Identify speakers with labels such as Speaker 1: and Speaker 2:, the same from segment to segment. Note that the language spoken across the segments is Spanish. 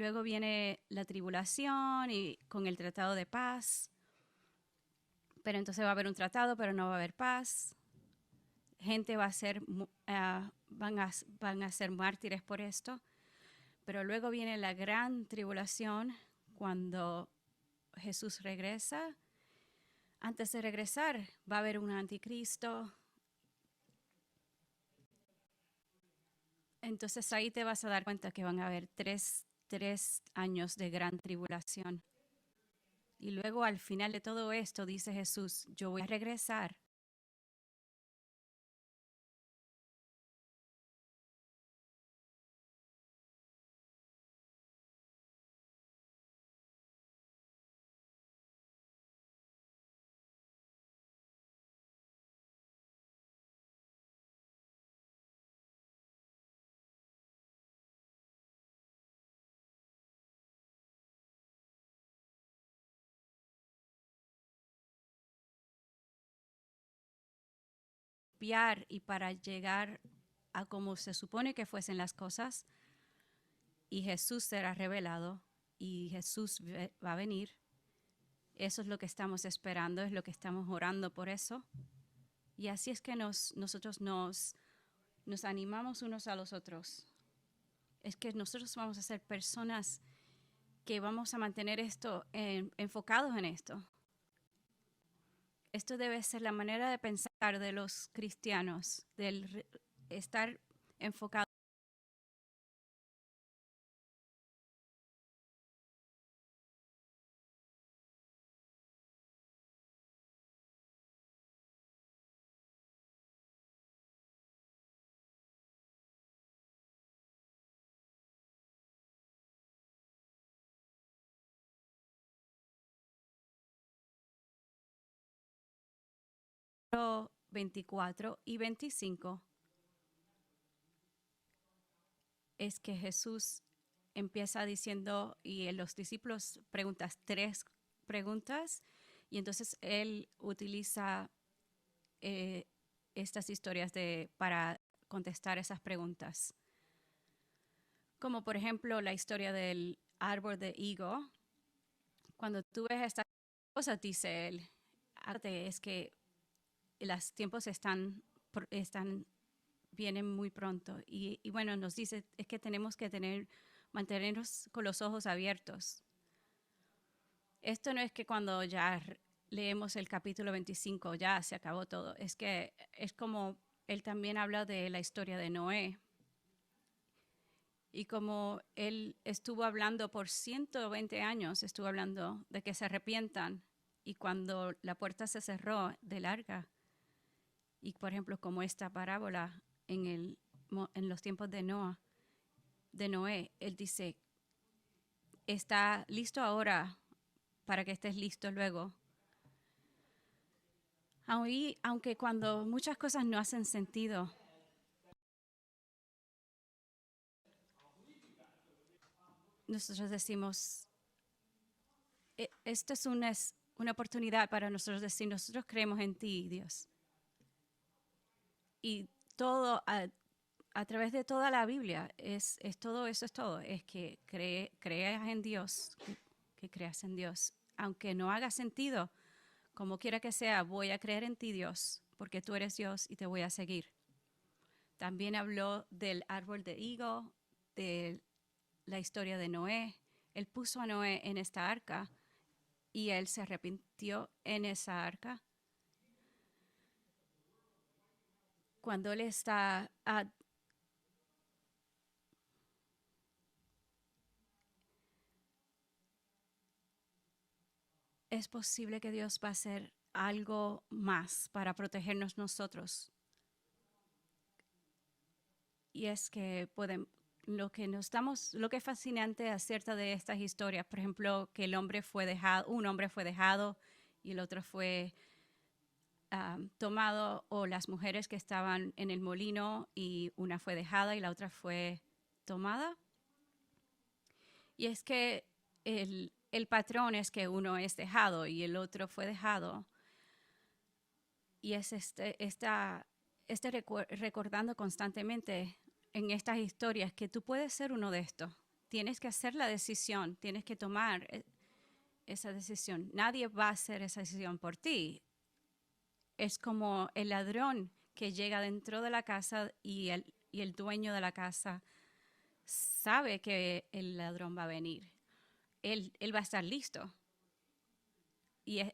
Speaker 1: luego viene la tribulación y con el tratado de paz. Pero entonces va a haber un tratado, pero no va a haber paz. Gente va a ser, van a ser mártires por esto. Pero luego viene la gran tribulación cuando Jesús regresa. Antes de regresar va a haber un anticristo. Entonces ahí te vas a dar cuenta que van a haber tres años de gran tribulación. Y luego al final de todo esto dice Jesús, yo voy a regresar. Y para llegar a como se supone que fuesen las cosas, y Jesús será revelado, y Jesús va a venir. Eso es lo que estamos esperando, es lo que estamos orando por eso. Y así es que nosotros nos animamos unos a los otros. Es que nosotros vamos a ser personas que vamos a mantener esto enfocados en esto. Esto debe ser la manera de pensar de los cristianos, del estar enfocado. Versículo 24 y 25 es que Jesús empieza diciendo, y los discípulos preguntan 3 preguntas, y entonces él utiliza estas historias para contestar esas preguntas. Como por ejemplo la historia del árbol de higo. Cuando tú ves estas cosas, dice él, es que los tiempos vienen muy pronto. Y bueno, nos dice es que tenemos que mantenernos con los ojos abiertos. Esto no es que cuando ya leemos el capítulo 25 ya se acabó todo. Es que es como él también habla de la historia de Noé. Y como él estuvo hablando por 120 años, estuvo hablando de que se arrepientan. Y cuando la puerta se cerró del arca, y por ejemplo como esta parábola en los tiempos de Noé, él dice, está listo ahora para que estés listo luego. Aunque cuando muchas cosas no hacen sentido, nosotros decimos, esto es una oportunidad para nosotros decir, nosotros creemos en ti, Dios. Y todo, a través de toda la Biblia, es todo eso, es todo, es que creas en Dios, que creas en Dios. Aunque no haga sentido, como quiera que sea, voy a creer en ti, Dios, porque tú eres Dios y te voy a seguir. También habló del árbol de higo, de la historia de Noé. Él puso a Noé en esta arca y él se arrepintió en esa arca. Cuando él está es posible que Dios va a hacer algo más para protegernos nosotros. Y es que lo que es fascinante acerca de estas historias, por ejemplo, que un hombre fue dejado y el otro fue tomado, o las mujeres que estaban en el molino y una fue dejada y la otra fue tomada. Y es que el patrón es que uno es dejado y el otro fue dejado. Y es recordando constantemente en estas historias que tú puedes ser uno de estos. tienes que hacer la decisión, tienes que tomar esa decisión. Nadie va a hacer esa decisión por ti. Es como el ladrón que llega dentro de la casa y el dueño de la casa sabe que el ladrón va a venir. Él va a estar listo. Y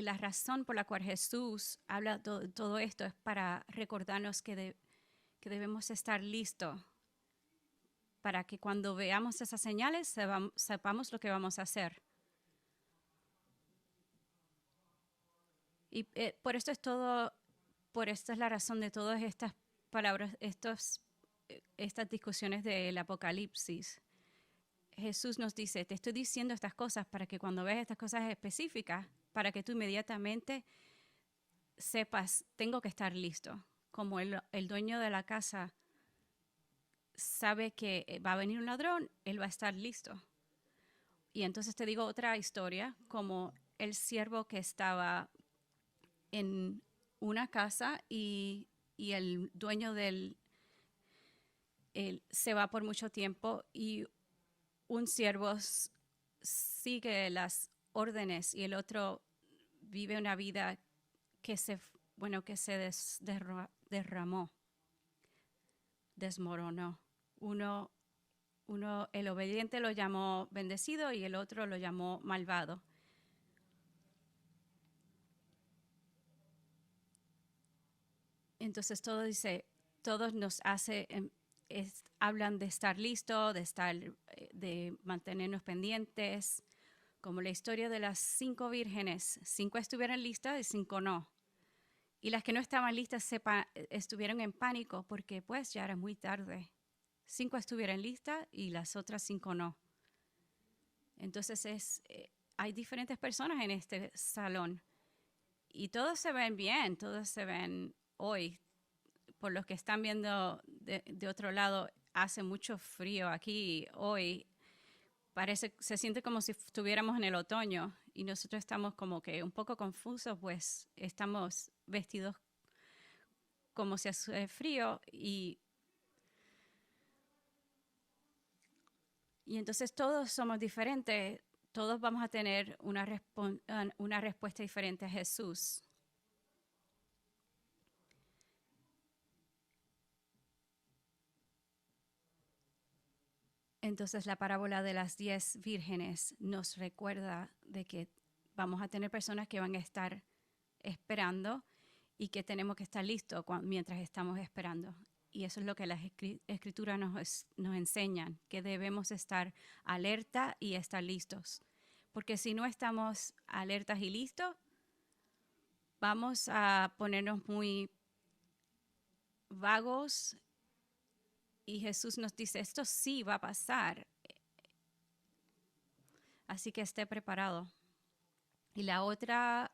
Speaker 1: la razón por la cual Jesús habla todo esto es para recordarnos que debemos estar listos para que cuando veamos esas señales sepamos lo que vamos a hacer. Y por esto es la razón de todas estas palabras, estas discusiones del Apocalipsis. Jesús nos dice, te estoy diciendo estas cosas para que cuando veas estas cosas específicas, para que tú inmediatamente sepas, tengo que estar listo. Como el dueño de la casa sabe que va a venir un ladrón, él va a estar listo. Y entonces te digo otra historia, como el siervo que estaba en una casa y el dueño él se va por mucho tiempo y un siervo sigue las órdenes y el otro vive una vida que se derramó, desmoronó. Uno, el obediente lo llamó bendecido y el otro lo llamó malvado. Entonces todos nos hablan de estar listo, de mantenernos pendientes, como la historia de las 5 vírgenes. 5 estuvieron listas y 5 no. Y las que no estaban listas estuvieron en pánico porque pues ya era muy tarde. 5 estuvieron listas y las otras 5 no. Entonces hay diferentes personas en este salón y todos se ven bien, todos se ven hoy. Por los que están viendo de otro lado, hace mucho frío aquí hoy. Se siente como si estuviéramos en el otoño y nosotros estamos como que un poco confusos, pues estamos vestidos como si hace frío y entonces todos somos diferentes, todos vamos a tener una respuesta diferente a Jesús. Entonces la parábola de las 10 vírgenes nos recuerda de que vamos a tener personas que van a estar esperando y que tenemos que estar listos mientras estamos esperando. Y eso es lo que las escrituras nos enseñan, que debemos estar alerta y estar listos. Porque si no estamos alertas y listos, vamos a ponernos muy vagos. Y Jesús nos dice, esto sí va a pasar. Así que esté preparado. Y la otra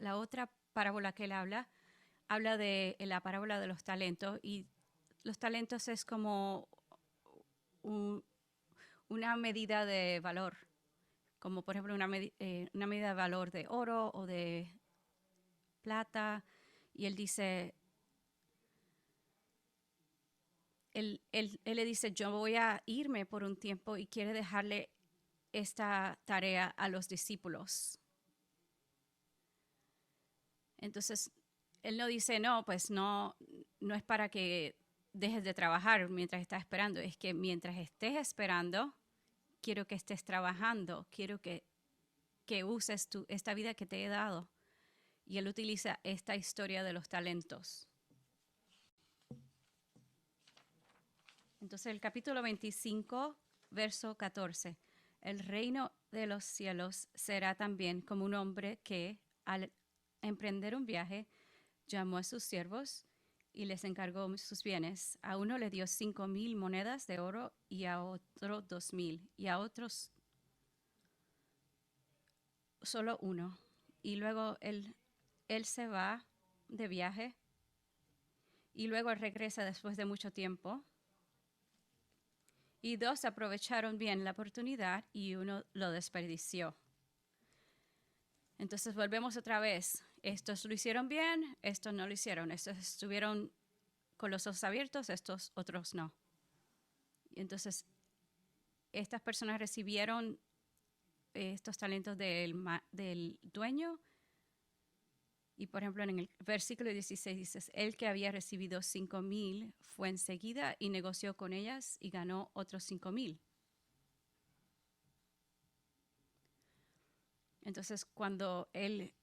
Speaker 1: parábola que él habla de la parábola de los talentos. Y los talentos es como una medida de valor. Como por ejemplo una medida de valor de oro o de plata. Y él dice, él le dice, yo voy a irme por un tiempo y quiere dejarle esta tarea a los discípulos. Entonces, él no dice, no, pues no es para que dejes de trabajar mientras estás esperando, es que mientras estés esperando, quiero que estés trabajando, quiero que uses esta vida que te he dado. Y él utiliza esta historia de los talentos. Entonces, el capítulo 25, verso 14. El reino de los cielos será también como un hombre que, al emprender un viaje, llamó a sus siervos y les encargó sus bienes. A uno le dio 5,000 monedas de oro y a otro 2,000 y a otros solo uno. Y luego él se va de viaje y luego regresa después de mucho tiempo. Y 2 aprovecharon bien la oportunidad y uno lo desperdició. Entonces volvemos otra vez. Estos lo hicieron bien, estos no lo hicieron. Estos estuvieron con los ojos abiertos, estos otros no. Y entonces estas personas recibieron estos talentos del dueño. Y por ejemplo, en el versículo 16 dice, el que había recibido 5,000 fue enseguida y negoció con ellas y ganó otros 5,000. Entonces, cuando el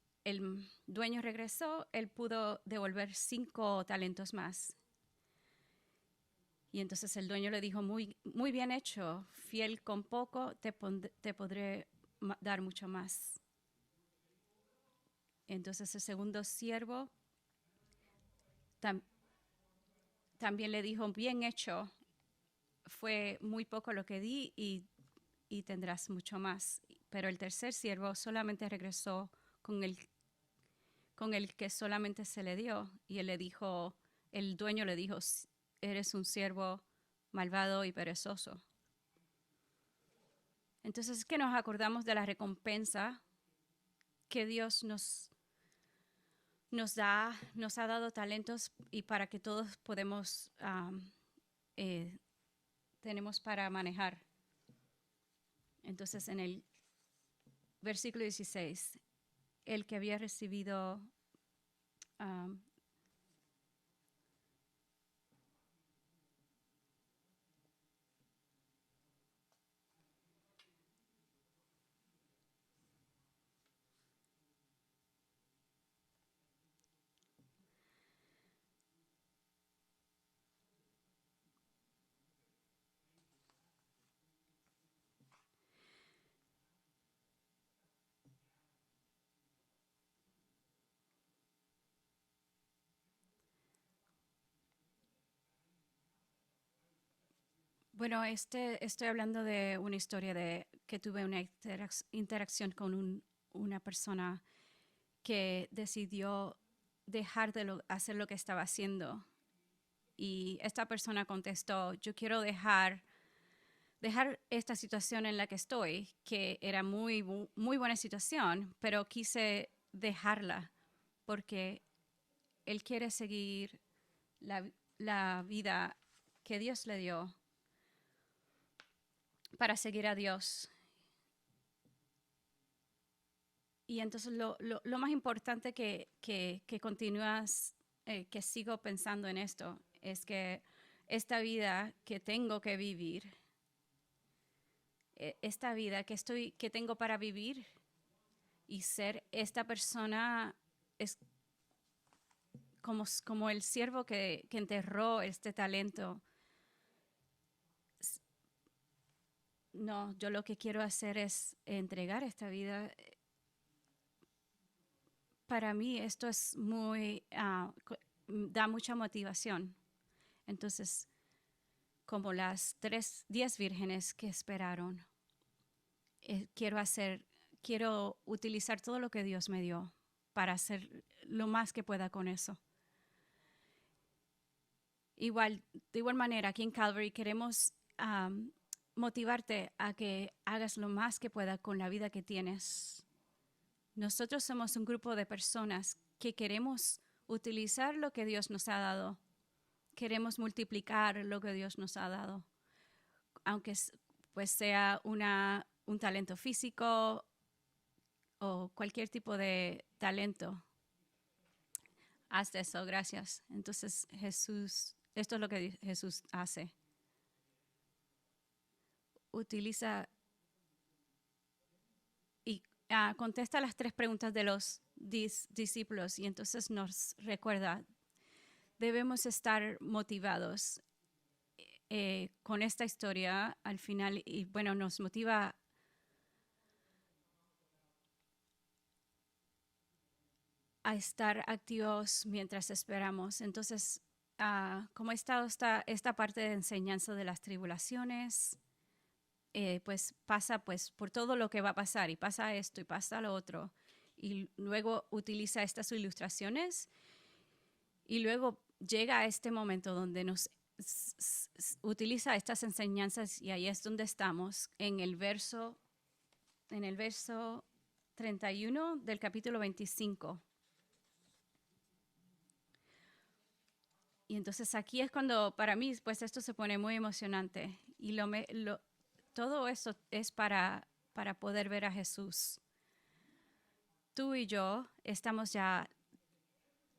Speaker 1: dueño regresó, él pudo devolver 5 talentos más. Y entonces el dueño le dijo, muy, muy bien hecho, fiel con poco, te podré dar mucho más. Entonces el segundo siervo también le dijo, bien hecho, fue muy poco lo que di y tendrás mucho más. Pero el tercer siervo solamente regresó con el que solamente se le dio. Y el dueño le dijo, eres un siervo malvado y perezoso. Entonces es que nos acordamos de la recompensa que Dios nos ha dado talentos y para que todos tenemos para manejar. Entonces en el versículo 16, el que había recibido bueno, estoy hablando de una historia de que tuve una interacción con una persona que decidió dejar de hacer lo que estaba haciendo. Y esta persona contestó, yo quiero dejar esta situación en la que estoy, que era muy, muy buena situación, pero quise dejarla porque él quiere seguir la vida que Dios le dio para seguir a Dios. Y entonces lo más importante que continúas, que sigo pensando en esto, es que esta vida que tengo que vivir, esta vida que tengo para vivir y ser esta persona es como el siervo que enterró este talento. No, yo lo que quiero hacer es entregar esta vida. Para mí esto es da mucha motivación. Entonces, como las 10 vírgenes que esperaron, quiero utilizar todo lo que Dios me dio para hacer lo más que pueda con eso. De igual manera, aquí en Calvary queremos motivarte a que hagas lo más que pueda con la vida que tienes. Nosotros somos un grupo de personas que queremos utilizar lo que Dios nos ha dado. Queremos multiplicar lo que Dios nos ha dado. Aunque pues sea un talento físico o cualquier tipo de talento. Haz eso, gracias. Entonces esto es lo que Jesús hace. Utiliza y contesta las 3 preguntas de los discípulos y entonces nos recuerda, debemos estar motivados con esta historia al final y bueno, nos motiva a estar activos mientras esperamos. Entonces, como esta parte de enseñanza de las tribulaciones, pues pasa pues por todo lo que va a pasar y pasa esto y pasa lo otro y luego utiliza estas ilustraciones y luego llega a este momento donde nos utiliza estas enseñanzas y ahí es donde estamos en el verso 31 del capítulo 25. Y entonces aquí es cuando para mí pues esto se pone muy emocionante y todo eso es para poder ver a Jesús. Tú y yo estamos ya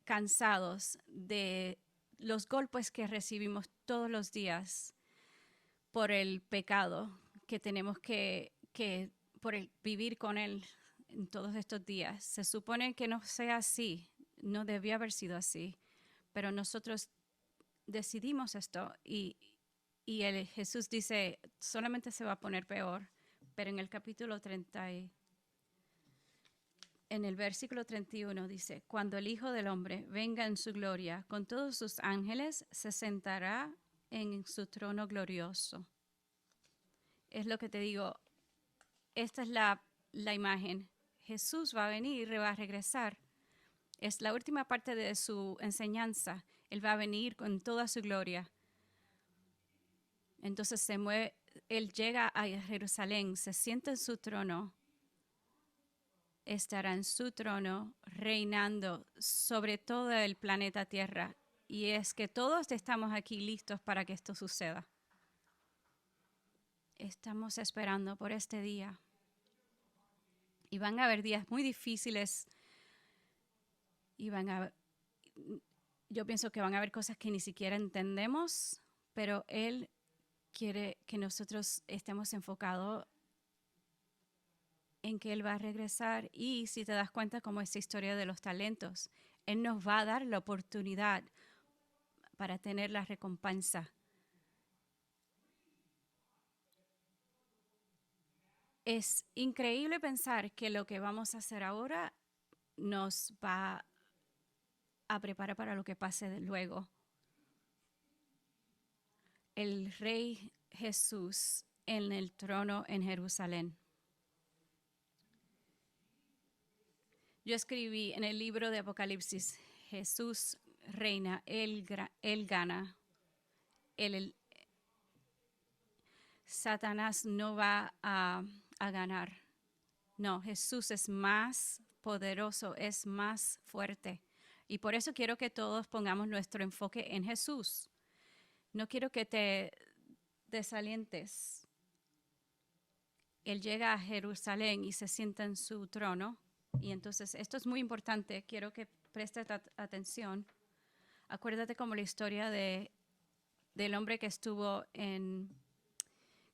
Speaker 1: cansados de los golpes que recibimos todos los días por el pecado que tenemos que por el vivir con él en todos estos días. Se supone que no sea así, no debió haber sido así, pero nosotros decidimos esto y Jesús dice, solamente se va a poner peor, pero en el capítulo 30, en el versículo 31 dice, cuando el Hijo del Hombre venga en su gloria con todos sus ángeles, se sentará en su trono glorioso. Es lo que te digo, esta es la imagen. Jesús va a venir y va a regresar. Es la última parte de su enseñanza. Él va a venir con toda su gloria. Entonces se mueve, él llega a Jerusalén, se sienta en su trono, estará en su trono reinando sobre todo el planeta Tierra. Y es que todos estamos aquí listos para que esto suceda. Estamos esperando por este día. Y van a haber días muy difíciles. Yo pienso que van a haber cosas que ni siquiera entendemos, pero Él quiere que nosotros estemos enfocados en que Él va a regresar. Y si te das cuenta, como esta historia de los talentos, Él nos va a dar la oportunidad para tener la recompensa. Es increíble pensar que lo que vamos a hacer ahora nos va a preparar para lo que pase luego. El Rey Jesús en el trono en Jerusalén. Yo escribí en el libro de Apocalipsis, Jesús reina, Él gana, Satanás no va a ganar. No, Jesús es más poderoso, es más fuerte. Y por eso quiero que todos pongamos nuestro enfoque en Jesús. No quiero que te desalientes. Él llega a Jerusalén y se sienta en su trono. Y entonces esto es muy importante. Quiero que prestes atención. Acuérdate como la historia del hombre que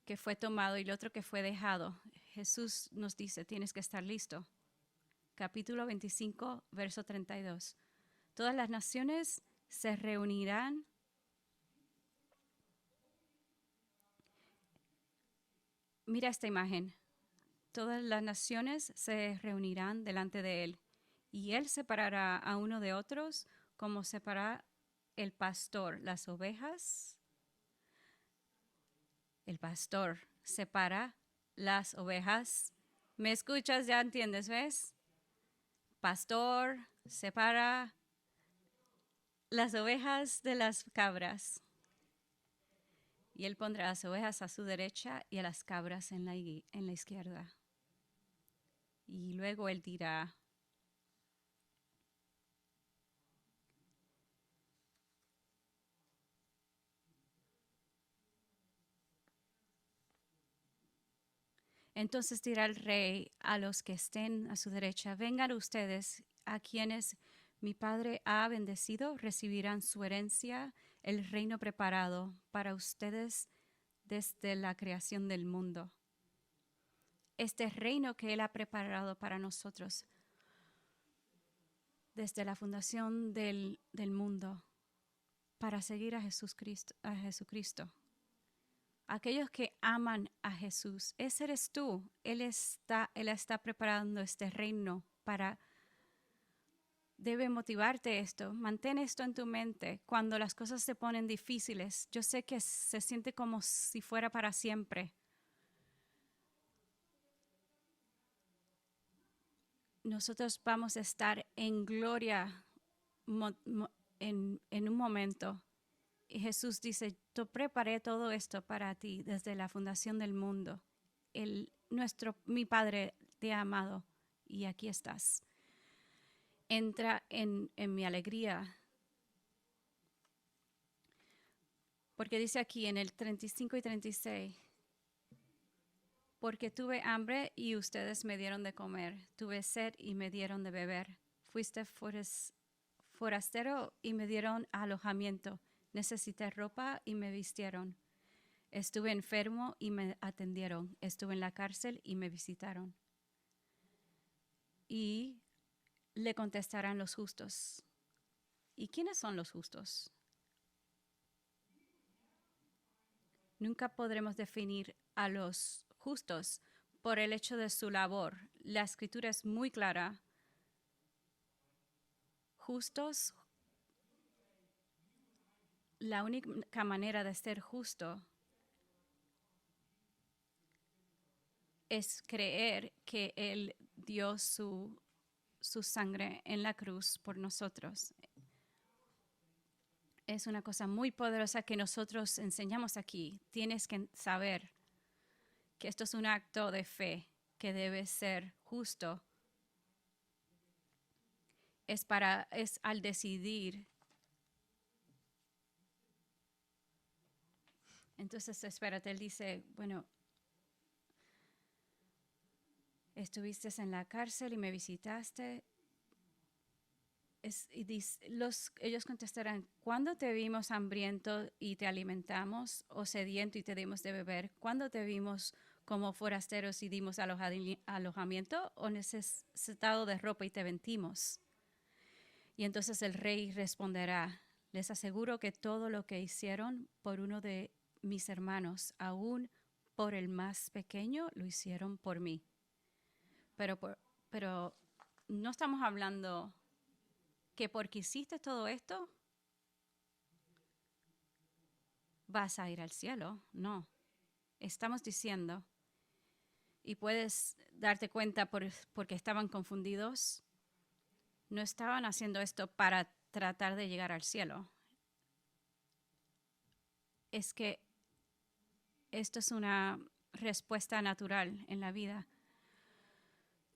Speaker 1: que fue tomado y el otro que fue dejado. Jesús nos dice, tienes que estar listo. Capítulo 25, verso 32. Todas las naciones se reunirán. Mira esta imagen. Todas las naciones se reunirán delante de él y él separará a uno de otros como separa el pastor las ovejas. El pastor separa las ovejas. ¿Me escuchas? ¿Ya entiendes? ¿Ves? Pastor separa las ovejas de las cabras. Y él pondrá las ovejas a su derecha y a las cabras en la izquierda. Y luego él dirá, entonces dirá el rey a los que estén a su derecha, vengan ustedes a quienes mi Padre ha bendecido, recibirán su herencia, el reino preparado para ustedes desde la creación del mundo. Este reino que Él ha preparado para nosotros desde la fundación del mundo para seguir a Jesucristo. Aquellos que aman a Jesús, ese eres tú. Él está preparando este reino para. Debe motivarte esto. Mantén esto en tu mente cuando las cosas se ponen difíciles. Yo sé que se siente como si fuera para siempre. Nosotros vamos a estar en gloria en un momento. Y Jesús dice, yo preparé todo esto para ti desde la fundación del mundo. Mi Padre te ha amado y aquí estás. Entra en mi alegría. Porque dice aquí en el 35 y 36, Porque tuve hambre y ustedes me dieron de comer. Tuve sed y me dieron de beber. Fuiste forastero y me dieron alojamiento. Necesité ropa y me vistieron. Estuve enfermo y me atendieron. Estuve en la cárcel y me visitaron. Y le contestarán los justos. ¿Y quiénes son los justos? Nunca podremos definir a los justos por el hecho de su labor. La escritura es muy clara. Justos, la única manera de ser justo es creer que Él dio su sangre en la cruz por nosotros. Es una cosa muy poderosa que nosotros enseñamos aquí. Tienes que saber que esto es un acto de fe, que debe ser justo. Es al decidir. Entonces, espérate, él dice, bueno, estuviste en la cárcel y me visitaste. Ellos contestarán, ¿cuándo te vimos hambriento y te alimentamos, o sediento y te dimos de beber? ¿Cuándo te vimos como forasteros y dimos alojamiento, o necesitado de ropa y te vestimos? Y entonces el rey responderá, les aseguro que todo lo que hicieron por uno de mis hermanos, aún por el más pequeño, lo hicieron por mí. Pero no estamos hablando que porque hiciste todo esto vas a ir al cielo. No. Estamos diciendo, y puedes darte cuenta porque estaban confundidos, no estaban haciendo esto para tratar de llegar al cielo. Es que esto es una respuesta natural en la vida.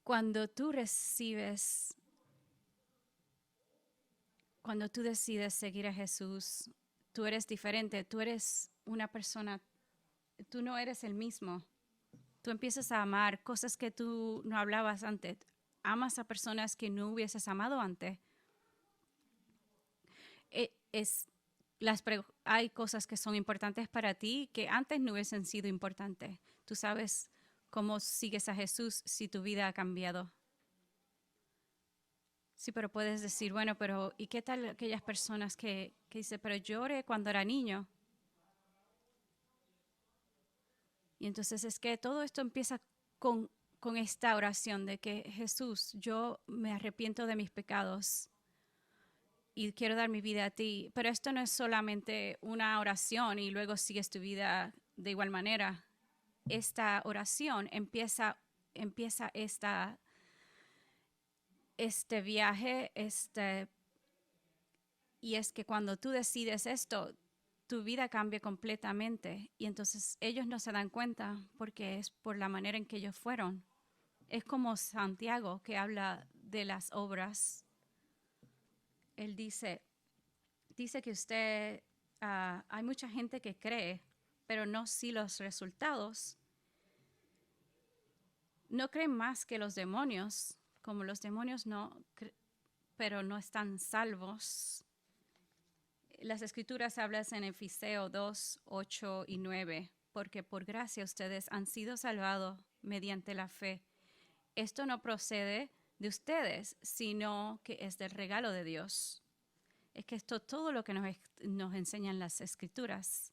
Speaker 1: Cuando tú decides seguir a Jesús, tú eres diferente, tú eres una persona, tú no eres el mismo. Tú empiezas a amar cosas que tú no hablabas antes. Amas a personas que no hubieses amado antes. Hay cosas que son importantes para ti que antes no hubiesen sido importantes. Tú sabes cómo sigues a Jesús si tu vida ha cambiado. Sí, pero puedes decir, bueno, pero ¿y qué tal aquellas personas que dicen, pero yo oré cuando era niño? Y entonces es que todo esto empieza con esta oración de que Jesús, yo me arrepiento de mis pecados y quiero dar mi vida a ti. Pero esto no es solamente una oración y luego sigues tu vida de igual manera. Esta oración empieza este viaje, y es que cuando tú decides esto, tu vida cambia completamente. Y entonces ellos no se dan cuenta porque es por la manera en que ellos fueron. Es como Santiago, que habla de las obras. Él dice que hay mucha gente que cree, pero no si los resultados. No creen más que los demonios, como los demonios pero no están salvos. Las escrituras hablan en Efesios 2, 8 y 9, porque por gracia ustedes han sido salvados mediante la fe. Esto no procede de ustedes, sino que es del regalo de Dios. Es que esto es todo lo que nos enseñan las escrituras.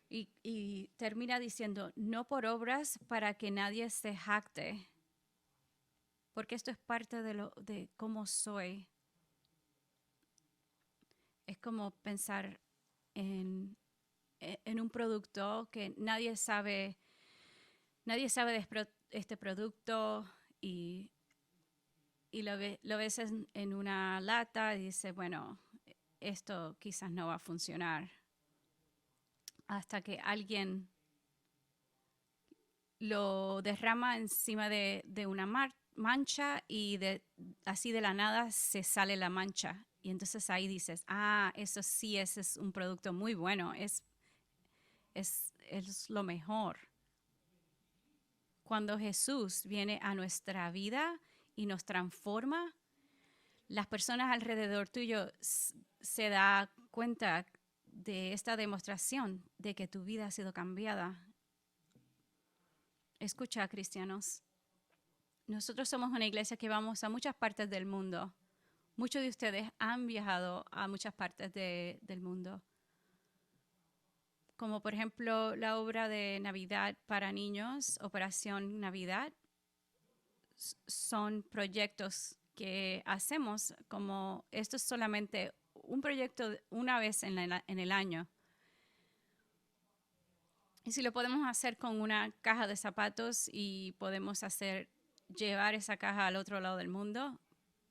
Speaker 1: Y termina diciendo, no por obras para que nadie se jacte, porque esto es parte de cómo soy. Es como pensar en un producto que nadie sabe de este producto y lo ves en una lata y dice, bueno, esto quizás no va a funcionar. Hasta que alguien lo derrama encima de una mancha y así de la nada se sale la mancha. Y entonces ahí dices, eso sí, ese es un producto muy bueno. Es es lo mejor. Cuando Jesús viene a nuestra vida y nos transforma, las personas alrededor tuyo se dan cuenta de esta demostración de que tu vida ha sido cambiada. Escucha, cristianos, nosotros somos una iglesia que vamos a muchas partes del mundo. Muchos de ustedes han viajado a muchas partes del mundo. Como por ejemplo la obra de Navidad para niños, Operación Navidad, son proyectos que hacemos como esto es solamente un proyecto una vez en el año. Y si lo podemos hacer con una caja de zapatos y podemos llevar esa caja al otro lado del mundo,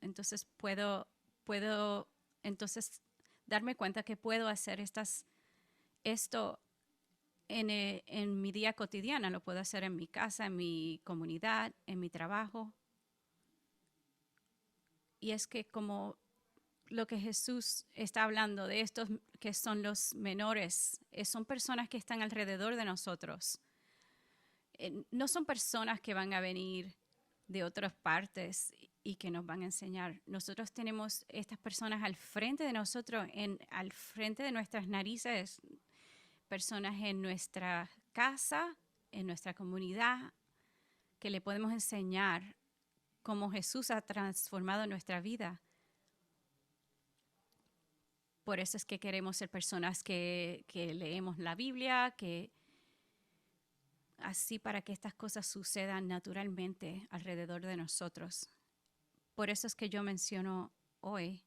Speaker 1: entonces puedo entonces darme cuenta que puedo hacer esto en mi día cotidiano. Lo puedo hacer en mi casa, en mi comunidad, en mi trabajo. Y es que como lo que Jesús está hablando de estos que son los menores, son personas que están alrededor de nosotros. No son personas que van a venir de otras partes y que nos van a enseñar. Nosotros tenemos estas personas al frente de nosotros, al frente de nuestras narices, personas en nuestra casa, en nuestra comunidad, que le podemos enseñar cómo Jesús ha transformado nuestra vida. Por eso es que queremos ser personas que leemos la Biblia, así para que estas cosas sucedan naturalmente alrededor de nosotros. Por eso es que yo menciono hoy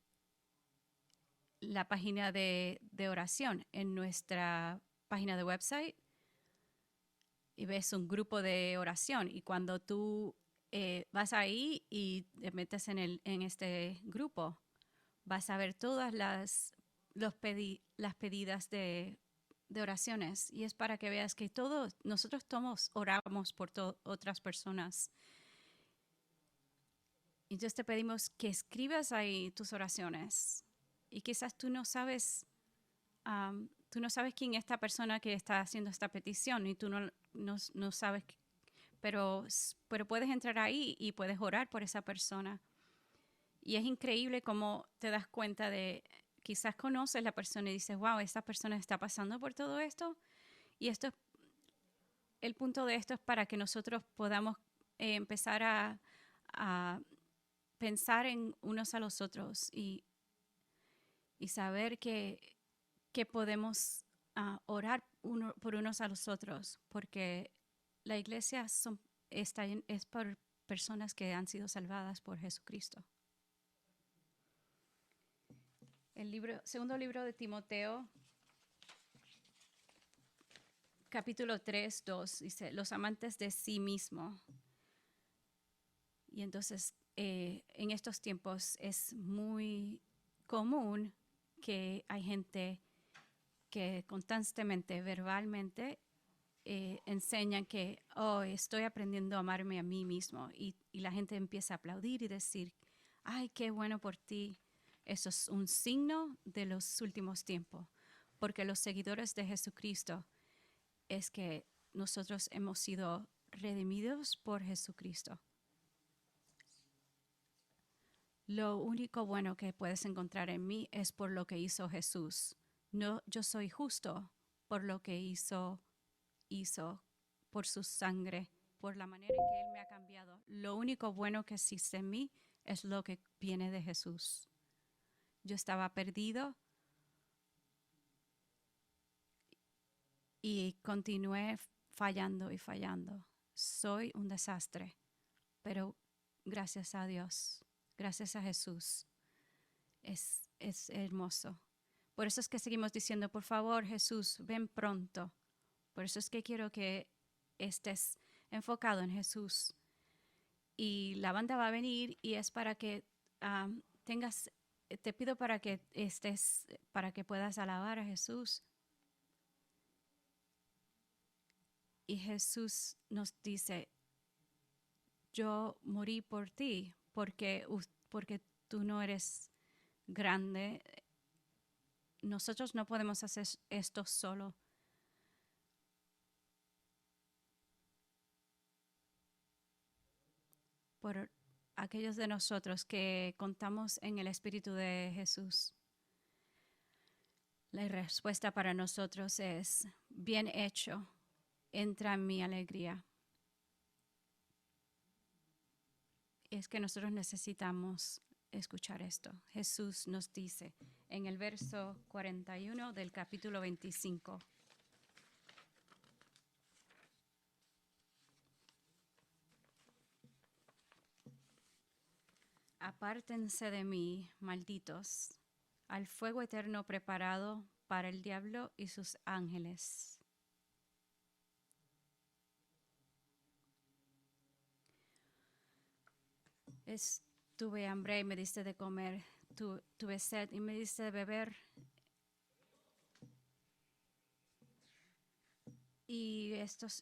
Speaker 1: la página de oración en nuestra página de website y ves un grupo de oración y cuando tú vas ahí y te metes en este grupo, vas a ver todas las pedidas de oraciones y es para que veas que nosotros todos oramos por otras personas. Entonces te pedimos que escribas ahí tus oraciones y quizás tú no sabes quién es esta persona que está haciendo esta petición y tú no sabes, pero puedes entrar ahí y puedes orar por esa persona. Y es increíble cómo te das cuenta quizás conoces la persona y dices, wow, esta persona está pasando por todo esto. Y el punto de esto es para que nosotros podamos empezar a pensar en unos a los otros y saber que podemos orar por unos a los otros, porque la iglesia es por personas que han sido salvadas por Jesucristo. Segundo libro de Timoteo, capítulo 3, 2, dice, los amantes de sí mismo. Y entonces, en estos tiempos es muy común que hay gente que constantemente, verbalmente, enseñan que, estoy aprendiendo a amarme a mí mismo. Y la gente empieza a aplaudir y decir, ay, qué bueno por ti. Eso es un signo de los últimos tiempos, porque los seguidores de Jesucristo es que nosotros hemos sido redimidos por Jesucristo. Lo único bueno que puedes encontrar en mí es por lo que hizo Jesús. No, yo soy justo por lo que hizo por su sangre, por la manera en que Él me ha cambiado. Lo único bueno que existe en mí es lo que viene de Jesús. Yo estaba perdido y continué fallando y fallando. Soy un desastre, pero gracias a Dios, gracias a Jesús, es hermoso. Por eso es que seguimos diciendo, por favor, Jesús, ven pronto. Por eso es que quiero que estés enfocado en Jesús. Y la banda va a venir y es para que te pido para que puedas alabar a Jesús. Y Jesús nos dice, yo morí por ti porque tú no eres grande. Nosotros no podemos hacer esto solo. por aquellos de nosotros que contamos en el Espíritu de Jesús. La respuesta para nosotros es: bien hecho, entra en mi alegría. Es que nosotros necesitamos escuchar esto. Jesús nos dice en el verso 41 del capítulo 25. Apártense de mí, malditos, al fuego eterno preparado para el diablo y sus ángeles. Tuve hambre y me diste de comer, tuve sed y me diste de beber. Y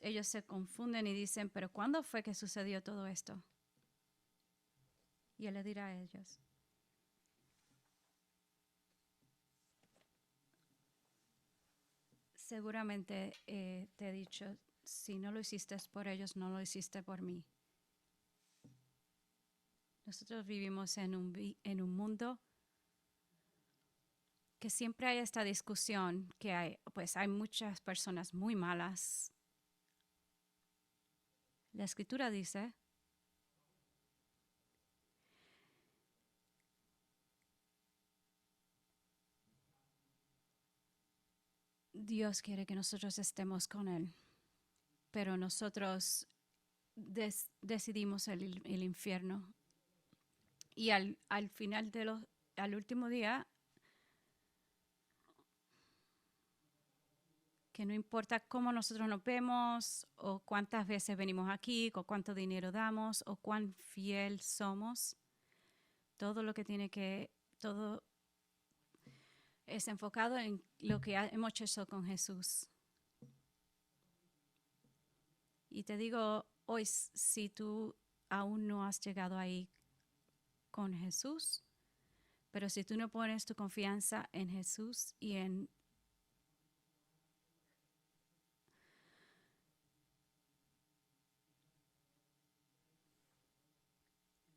Speaker 1: ellos se confunden y dicen, ¿pero cuándo fue que sucedió todo esto? Y él le dirá a ellos: seguramente te he dicho, si no lo hiciste por ellos, no lo hiciste por mí. Nosotros vivimos en un mundo que siempre hay esta discusión, que hay muchas personas muy malas. La Escritura dice Dios quiere que nosotros estemos con Él, pero nosotros decidimos el infierno. Y al final al último día, que no importa cómo nosotros nos vemos, o cuántas veces venimos aquí, o cuánto dinero damos, o cuán fiel somos, todo es enfocado en lo que hemos hecho con Jesús. Y te digo hoy, si tú aún no has llegado ahí con Jesús, pero si tú no pones tu confianza en Jesús y en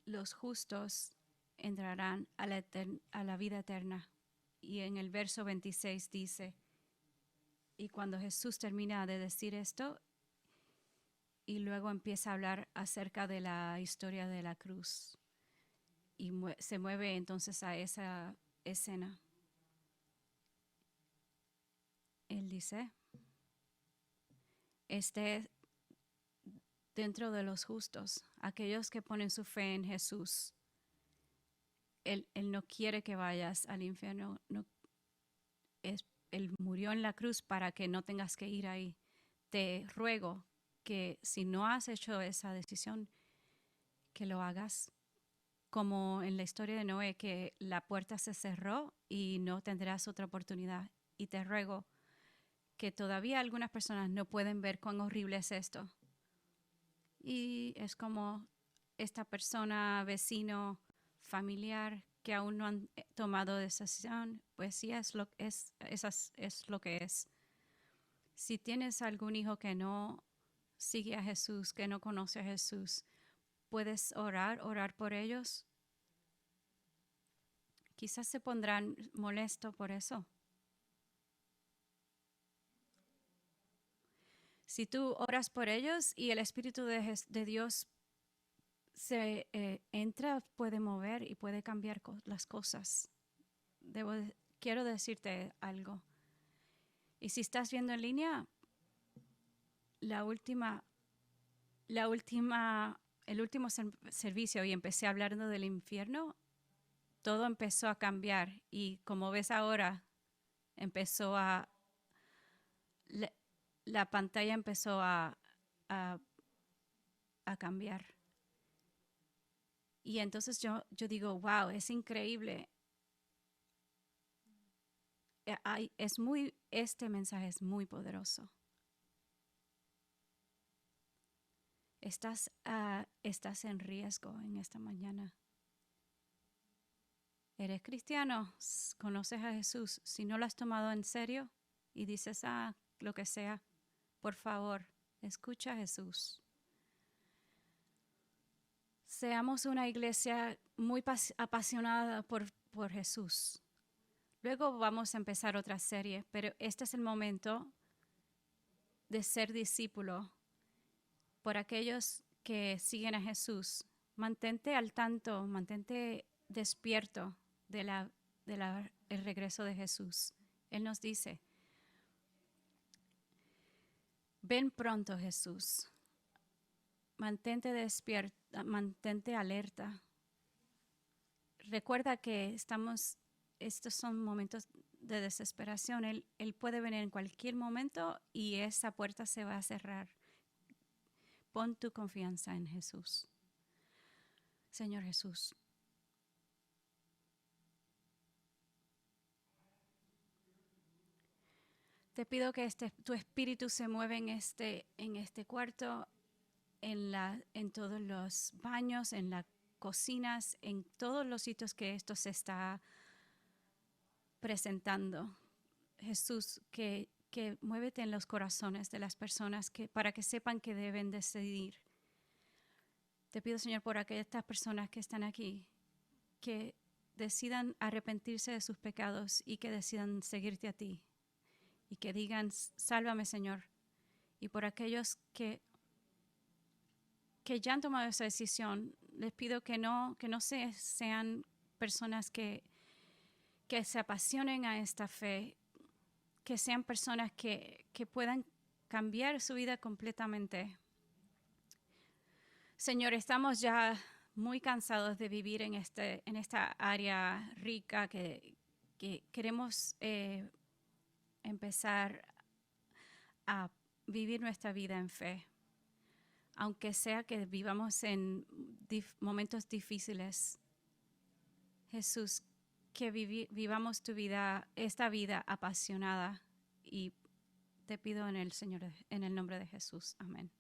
Speaker 1: los justos, entrarán a la vida eterna. Y en el verso 26 dice, y cuando Jesús termina de decir esto, y luego empieza a hablar acerca de la historia de la cruz, y se mueve entonces a esa escena. Él dice, dentro de los justos, aquellos que ponen su fe en Jesús, Él no quiere que vayas al infierno. Él murió en la cruz para que no tengas que ir ahí. Te ruego que si no has hecho esa decisión, que lo hagas. Como en la historia de Noé, que la puerta se cerró y no tendrás otra oportunidad. Y te ruego que todavía algunas personas no pueden ver cuán horrible es esto. Y es como esta persona, vecino, familiar, que aún no han tomado decisión, pues sí es lo que es. Si tienes algún hijo que no sigue a Jesús, que no conoce a Jesús, ¿puedes orar por ellos? Quizás se pondrán molestos por eso. Si tú oras por ellos y el Espíritu de Dios se entra, puede mover y puede cambiar las cosas. Quiero decirte algo. Y si estás viendo en línea, el último servicio, y empecé hablando del infierno, todo empezó a cambiar. Y como ves ahora, la pantalla empezó a cambiar. Y entonces yo digo, wow, es increíble. Este mensaje es muy poderoso. Estás en riesgo en esta mañana. ¿Eres cristiano? ¿Conoces a Jesús? Si no lo has tomado en serio y dices, lo que sea, por favor, escucha a Jesús. seamos una iglesia muy apasionada por Jesús. Luego vamos a empezar otra serie, pero este es el momento de ser discípulo por aquellos que siguen a Jesús. Mantente al tanto, mantente despierto el regreso de Jesús. Él nos dice, ven pronto, Jesús. Mantente despierta, mantente alerta. Recuerda que estos son momentos de desesperación. Él puede venir en cualquier momento y esa puerta se va a cerrar. Pon tu confianza en Jesús. Señor Jesús, te pido que tu espíritu se mueva en este cuarto, en todos los baños, en las cocinas, en todos los sitios que esto se está presentando. Jesús, que muévete en los corazones de las personas para que sepan que deben decidir. Te pido, Señor, por aquellas personas que están aquí, que decidan arrepentirse de sus pecados y que decidan seguirte a ti. Y que digan, sálvame, Señor. Y por aquellos que ya han tomado esa decisión, les pido que no sean personas que se apasionen a esta fe, que sean personas que puedan cambiar su vida completamente. Señor, estamos ya muy cansados de vivir en esta área rica que queremos empezar a vivir nuestra vida en fe. Aunque sea que vivamos en momentos difíciles, Jesús, que vivamos esta vida apasionada, y te pido en el nombre de Jesús. Amén.